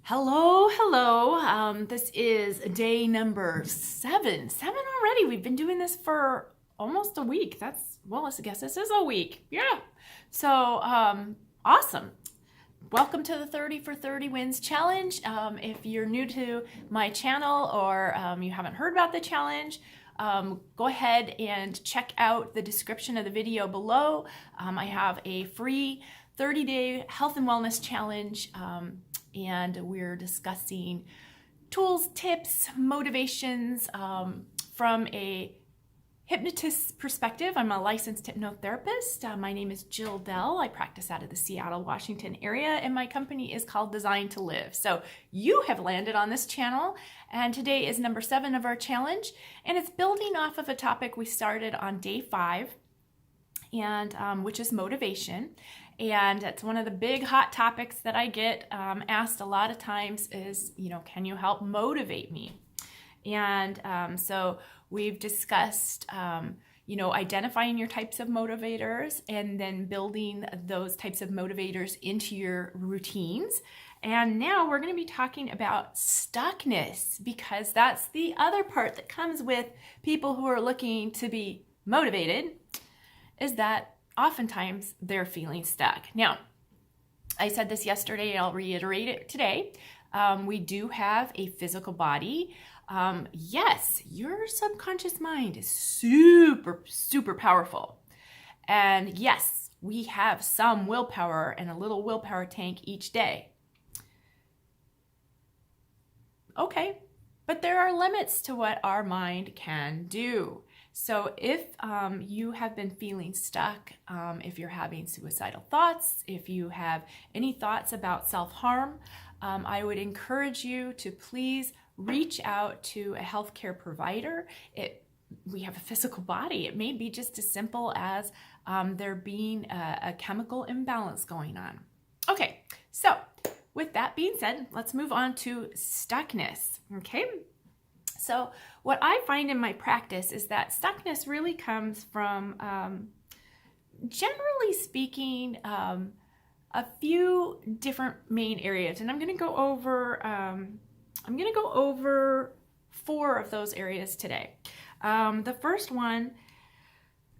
Hello, hello. This is day number seven. Seven already. We've been doing this for almost a week. I guess this is a week. Yeah. So, awesome. Welcome to the 30 for 30 Wins Challenge. If you're new to my channel or you haven't heard about the challenge, go ahead and check out the description of the video below. I have a free 30-day health and wellness challenge. And we're discussing tools, tips, motivations from a hypnotist's perspective. I'm a licensed hypnotherapist. My name is Jill Dell. I practice out of the Seattle, Washington area, and my company is called Design to Live. So you have landed on this channel, and today is number 7 of our challenge, and it's building off of a topic we started on day 5, and which is motivation. And it's one of the big hot topics that I get asked a lot of times is, can you help motivate me? And so we've discussed, identifying your types of motivators and then building those types of motivators into your routines. And now we're going to be talking about stuckness, because that's the other part that comes with people who are looking to be motivated, is that oftentimes they're feeling stuck. Now, I said this yesterday and I'll reiterate it today. We do have a physical body. Yes, your subconscious mind is super, super powerful. And yes, we have some willpower and a little willpower tank each day. Okay, but there are limits to what our mind can do. So if you have been feeling stuck, if you're having suicidal thoughts, if you have any thoughts about self-harm, I would encourage you to please reach out to a healthcare provider. We have a physical body. It may be just as simple as there being a chemical imbalance going on. Okay, so with that being said, let's move on to stuckness, okay? So what I find in my practice is that stuckness really comes from, generally speaking, a few different main areas, and I'm going to go over 4 of those areas today. The first one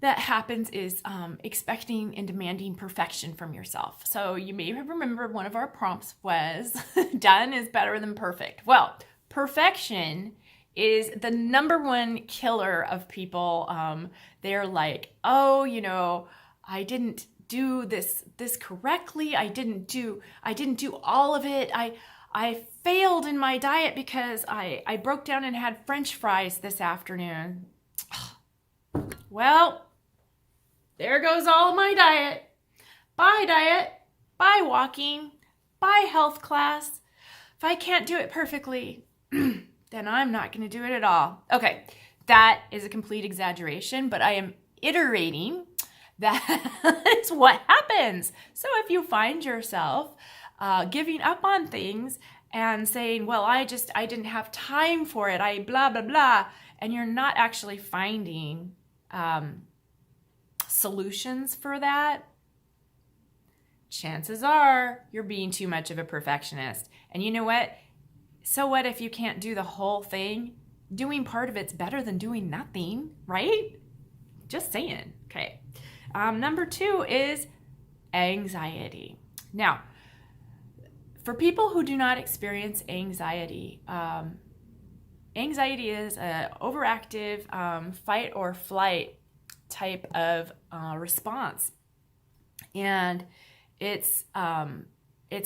that happens is expecting and demanding perfection from yourself. So you may have remembered one of our prompts was done is better than perfect. Well, perfection is the number one killer of people. They're like, oh, I didn't do this correctly. I didn't do all of it. I failed in my diet because I broke down and had French fries this afternoon. Well, there goes all of my diet. Bye diet, bye walking, bye health class. If I can't do it perfectly, then I'm not going to do it at all. Okay, that is a complete exaggeration, but I am iterating that is what happens. So if you find yourself giving up on things and saying, well, I didn't have time for it, I blah, blah, blah, and you're not actually finding solutions for that, chances are you're being too much of a perfectionist. And you know what? So what if you can't do the whole thing? Doing part of it's better than doing nothing, right? Just saying. Okay. Number 2 is anxiety. Now, for people who do not experience anxiety, anxiety is an overactive fight or flight type of response, and it's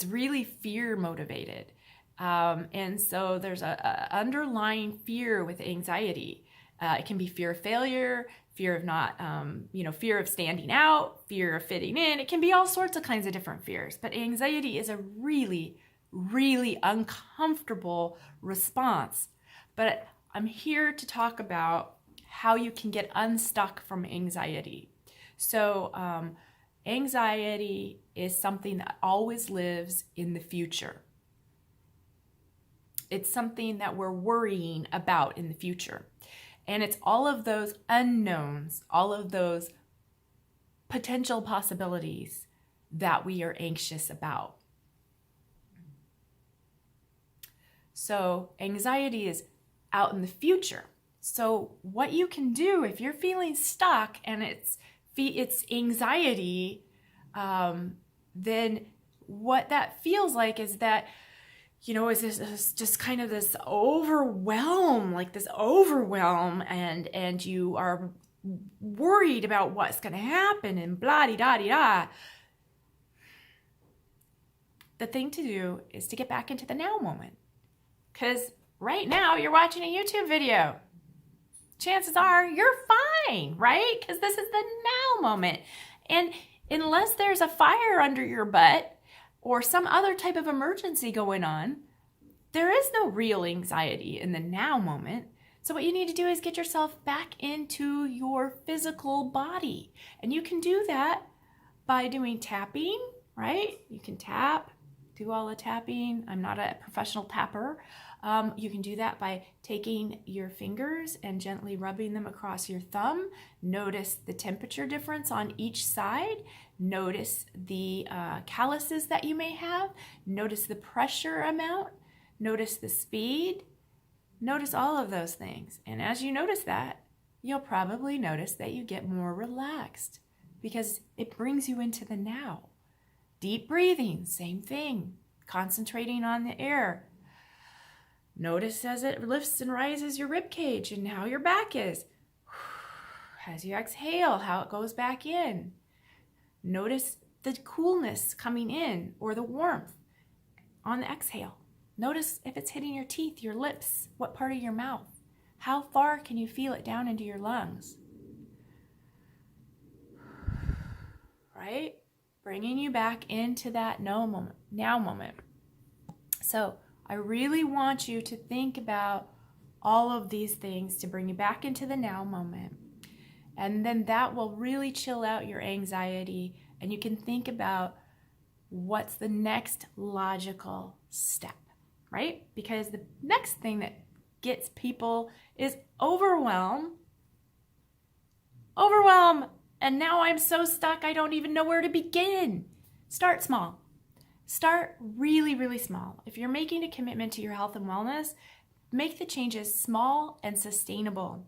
really fear motivated. And so there's a underlying fear with anxiety. It can be fear of failure, fear of not, fear of standing out, fear of fitting in. It can be all sorts of kinds of different fears. But anxiety is a really, really uncomfortable response. But I'm here to talk about how you can get unstuck from anxiety. So anxiety is something that always lives in the future. It's something that we're worrying about in the future. And it's all of those unknowns, all of those potential possibilities that we are anxious about. So anxiety is out in the future. So what you can do if you're feeling stuck and it's anxiety, then what that feels like is that, is this just kind of this overwhelm, and you are worried about what's going to happen and blah-de-da-de-da. The thing to do is to get back into the now moment. Because right now you're watching a YouTube video. Chances are you're fine, right? Because this is the now moment. And unless there's a fire under your butt or some other type of emergency going on, there is no real anxiety in the now moment. So what you need to do is get yourself back into your physical body. And you can do that by doing tapping, right? You can tap, do all the tapping. I'm not a professional tapper. You can do that by taking your fingers and gently rubbing them across your thumb. Notice the temperature difference on each side. Notice the calluses that you may have. Notice the pressure amount. Notice the speed. Notice all of those things. And as you notice that, you'll probably notice that you get more relaxed because it brings you into the now. Deep breathing, same thing. Concentrating on the air. Notice as it lifts and rises your rib cage and how your back is. As you exhale, how it goes back in. Notice the coolness coming in or the warmth on the exhale. Notice if it's hitting your teeth, your lips, what part of your mouth. How far can you feel it down into your lungs? Right? Bringing you back into that now moment. So I really want you to think about all of these things to bring you back into the now moment. And then that will really chill out your anxiety, and you can think about what's the next logical step, right? Because the next thing that gets people is overwhelm. And now I'm so stuck, I don't even know where to begin. Start small. Start really, really small. If you're making a commitment to your health and wellness, make the changes small and sustainable.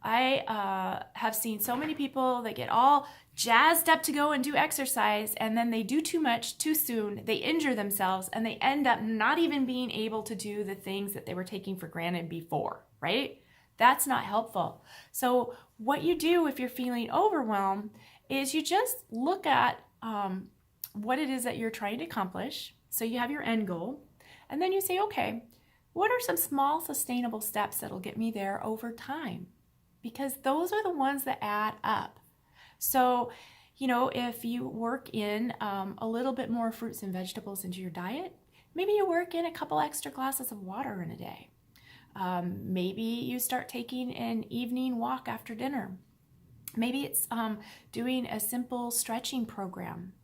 I have seen so many people that get all jazzed up to go and do exercise, and then they do too much too soon. They injure themselves, and they end up not even being able to do the things that they were taking for granted before, right? That's not helpful. So what you do if you're feeling overwhelmed is you just look at what it is that you're trying to accomplish. So you have your end goal, and then you say, okay, what are some small sustainable steps that'll get me there over time? Because those are the ones that add up. So, if you work in a little bit more fruits and vegetables into your diet, maybe you work in a couple extra glasses of water in a day. Maybe you start taking an evening walk after dinner. Maybe it's doing a simple stretching program.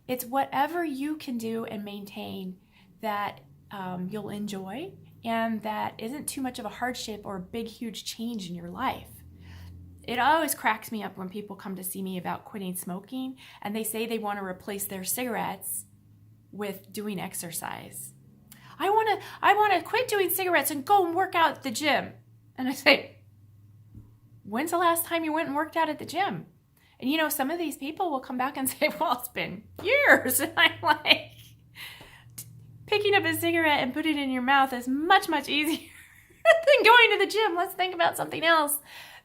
It's whatever you can do and maintain that you'll enjoy and that isn't too much of a hardship or a big, huge change in your life. It always cracks me up when people come to see me about quitting smoking and they say they want to replace their cigarettes with doing exercise. I want to quit doing cigarettes and go and work out at the gym. And I say, when's the last time you went and worked out at the gym? And some of these people will come back and say, well, it's been years. And I'm like, picking up a cigarette and putting it in your mouth is much, much easier than going to the gym. Let's think about something else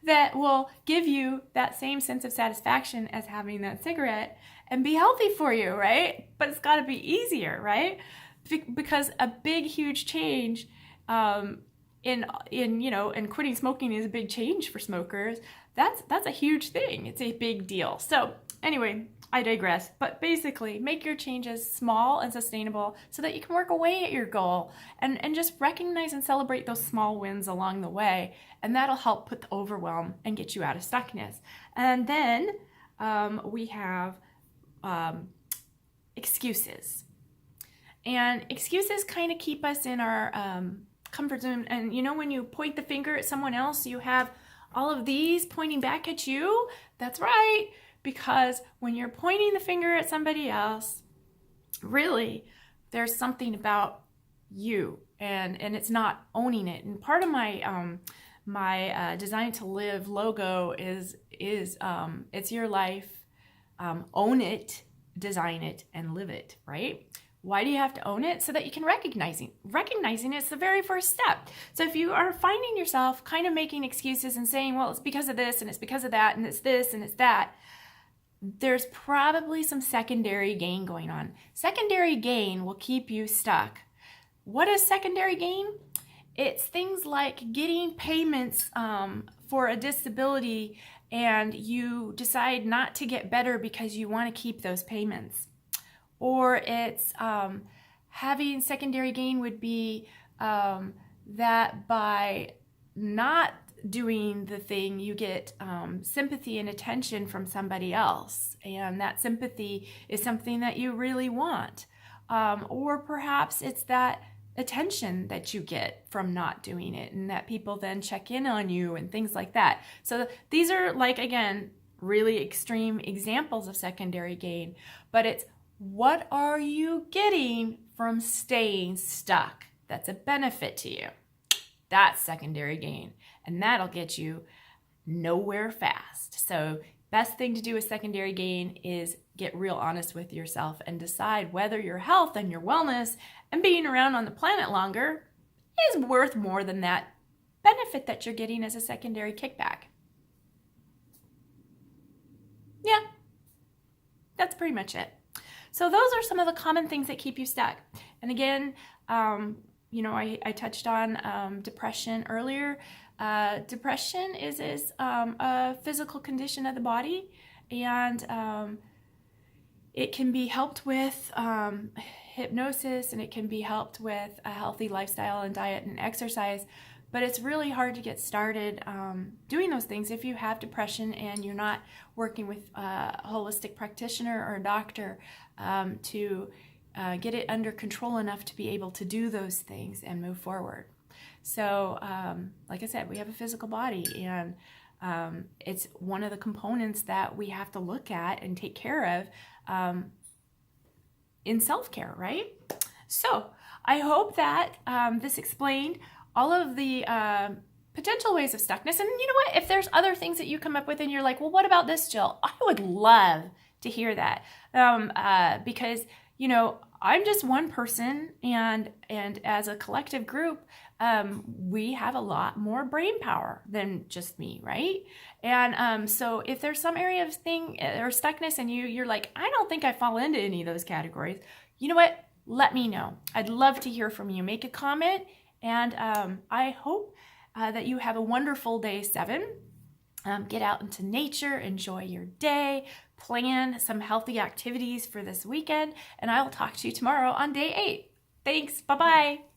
that will give you that same sense of satisfaction as having that cigarette and be healthy for you, right? But it's got to be easier, right? Because a big, huge change in quitting smoking is a big change for smokers. That's a huge thing. It's a big deal. So anyway, I digress. But basically, make your changes small and sustainable so that you can work away at your goal and just recognize and celebrate those small wins along the way. And that'll help put the overwhelm and get you out of stuckness. And then we have excuses. And excuses kind of keep us in our comfort zone. And when you point the finger at someone else, you have all of these pointing back at you. That's right. Because when you're pointing the finger at somebody else, really, there's something about you, and it's not owning it. And part of my my Design to Live logo is it's your life, own it, design it, and live it, right? Why do you have to own it? So that you can recognizing it's the very first step. So if you are finding yourself kind of making excuses and saying, well, it's because of this and it's because of that and it's this and it's that, there's probably some secondary gain going on. Secondary gain will keep you stuck. What is secondary gain? It's things like getting payments for a disability and you decide not to get better because you want to keep those payments. Or it's having secondary gain would be that by not doing the thing, you get sympathy and attention from somebody else. And that sympathy is something that you really want. Or perhaps it's that attention that you get from not doing it and that people then check in on you and things like that. So these are, like, again, really extreme examples of secondary gain, but it's what are you getting from staying stuck that's a benefit to you? That's secondary gain, and that'll get you nowhere fast. So best thing to do with secondary gain is get real honest with yourself and decide whether your health and your wellness and being around on the planet longer is worth more than that benefit that you're getting as a secondary kickback. Yeah, that's pretty much it. So those are some of the common things that keep you stuck. And again, you know, I touched on depression earlier. Depression is a physical condition of the body, and it can be helped with hypnosis, and it can be helped with a healthy lifestyle and diet and exercise. But it's really hard to get started doing those things if you have depression and you're not working with a holistic practitioner or a doctor to get it under control enough to be able to do those things and move forward. So, like I said, we have a physical body, and it's one of the components that we have to look at and take care of in self-care, right? So, I hope that this explained all of the potential ways of stuckness. And you know what? If there's other things that you come up with and you're like, well, what about this, Jill? I would love to hear that because, you know, I'm just one person, and as a collective group, we have a lot more brain power than just me, right? And so if there's some area of thing or stuckness and you're like, I don't think I fall into any of those categories, you know what? Let me know. I'd love to hear from you. Make a comment, and I hope that you have a wonderful day 7. Get out into nature, enjoy your day, plan some healthy activities for this weekend, and I will talk to you tomorrow on day 8. Thanks. Bye-bye.